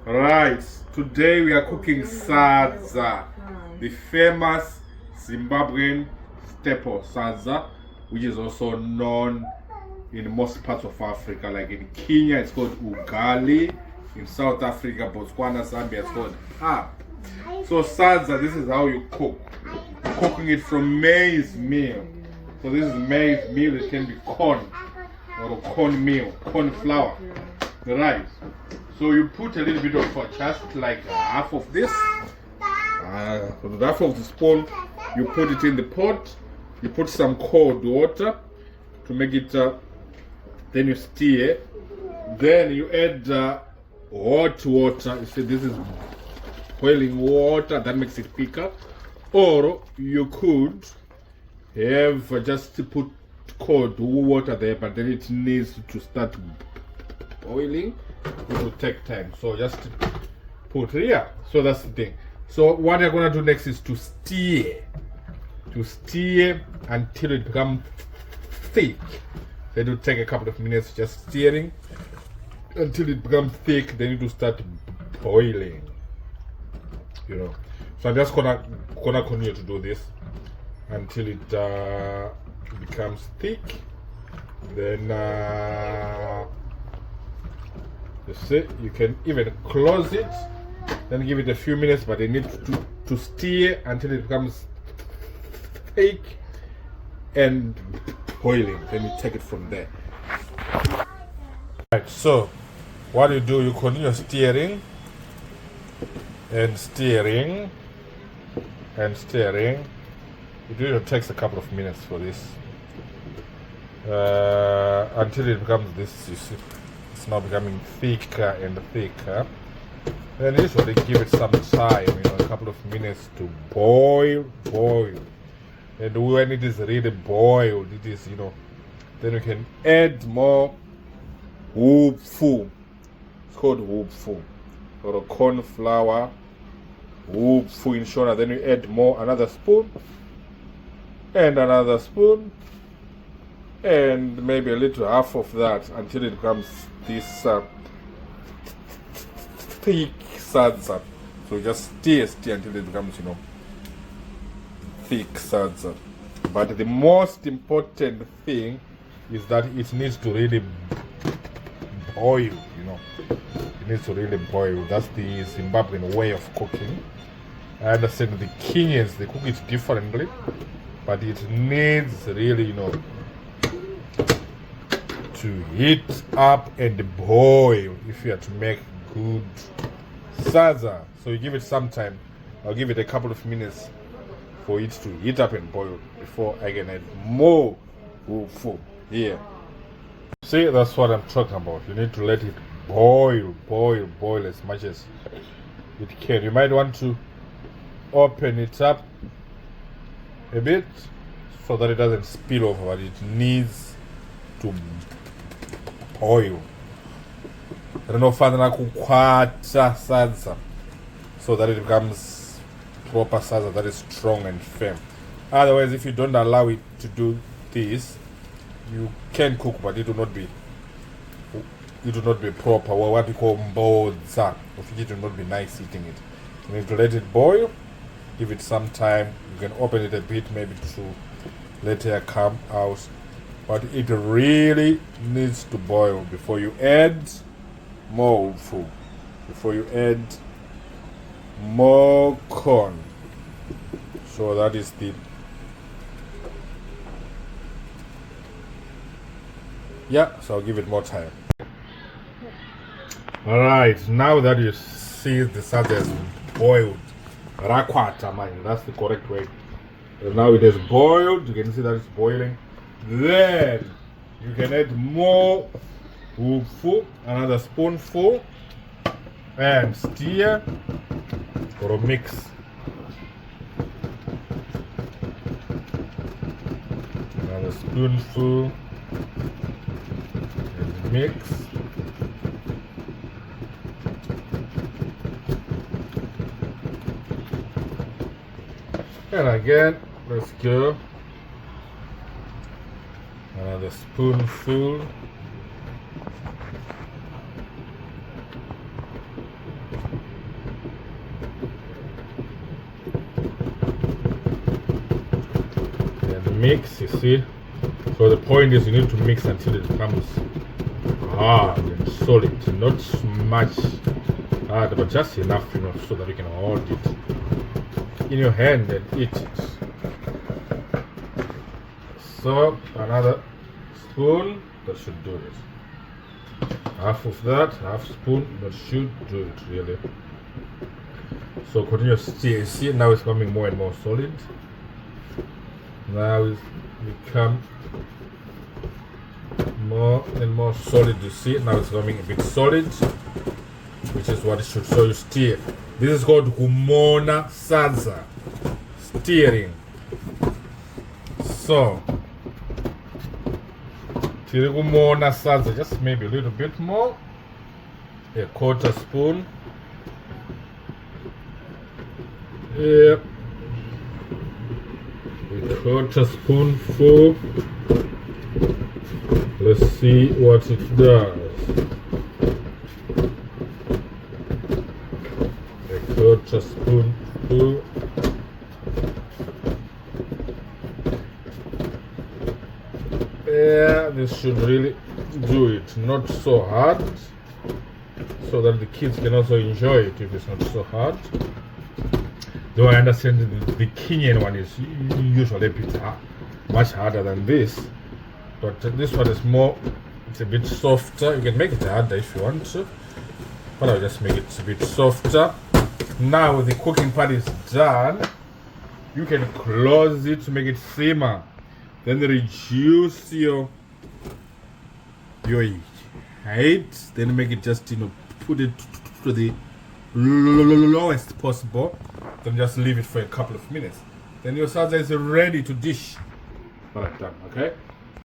Right, today we are cooking SADZA, the famous Zimbabwean staple SADZA, which is also known in most parts of Africa. Like in Kenya, it's called ugali. In South Africa, Botswana, Zambia, it's called pap. So SADZA, this is how you cook. You're cooking it from maize meal. So this is maize meal. It can be corn or corn meal, corn flour, right? So you put a little bit of just like half of this, half of the spoon. You put it in the pot. You put some cold water to make it. Then you stir. Then you add hot water. You see, this is boiling water. That makes it thicker. Or you could have just put cold water there, but then it needs to start boiling. It will take time, so just put here. So that's the thing. So what you're gonna do next is to stir until it becomes thick. Then it will take a couple of minutes just stirring until it becomes thick. Then it will start boiling, you know. So I'm just gonna continue to do this until it becomes thick. Then you see, you can even close it, then give it a few minutes, but you need to stir until it becomes thick and boiling. Then you take it from there. Right, so what you do, you continue stirring and stirring and stirring. It really takes a couple of minutes for this until it becomes this, you see. It's now becoming thicker and thicker. Then usually give it some time, you know, a couple of minutes to boil. And when it is really boiled, it is, you know, then you can add more whoopfu. It's called whoopfu, or corn flour, whoopfu in Shona. Then you add more, another spoon, and another spoon, and maybe a little half of that until it becomes this thick SADZA. So just stir until it becomes, you know, thick SADZA. But the most important thing is that it needs to really boil, you know. It needs to really boil. That's the Zimbabwean way of cooking. I understand the Kenyans, they cook it differently, but it needs really, you know, to heat up and boil if you are to make good SADZA. So you give it some time. I'll give it a couple of minutes for it to heat up and boil before I can add more food here. See, that's what I'm talking about. You need to let it boil as much as it can. You might want to open it up a bit so that it doesn't spill over, but it needs to boil. Rinofanira kukwata SADZA so that it becomes proper SADZA that is strong and firm. Otherwise, if you don't allow it to do this, you can cook, but it will not be proper, or what we call mbodza. It will not be nice eating it. You need to let it boil, give it some time. You can open it a bit, maybe to let air come out. But it really needs to boil before you add more food, before you add more corn. So that is the so I'll give it more time. Alright, now that you see the SADZA has boiled, rakwata, mind, that's the correct way. And now it has boiled, you can see that it's boiling. Then you can add more whoopfu, another spoonful, and stir or mix. Another spoonful and mix. And again, let's go. Another spoonful. mix, you see. So the point is you need to mix until it becomes hard and solid, not much hard, but just enough, so that you can hold it in your hand and eat it. So another spoon, that should do it. Half of that, half spoon, that should do it really. So continue to stir. You see, now it's becoming more and more solid. Now it's become more and more solid. You see, now it's becoming a bit solid, which is what it should. So you stir. This is called kumona sadza, stirring. So tiri kumona sadza, just maybe a little bit more, a quarter spoon. Yeah, a quarter spoonful. Let's see what it does. A quarter spoonful. Yeah, this should really do it. Not so hard, so that the kids can also enjoy it if it's not so hard. Though I understand the Kenyan one is usually a bit much harder than this, but this one is more, it's a bit softer. You can make it harder if you want to, but I'll just make it a bit softer. Now the cooking part is done. You can close it to make it simmer. Then reduce your height. Then make it just, put it to the lowest possible. Then just leave it for a couple of minutes. Then your salsa is ready to dish. Alright, done, okay?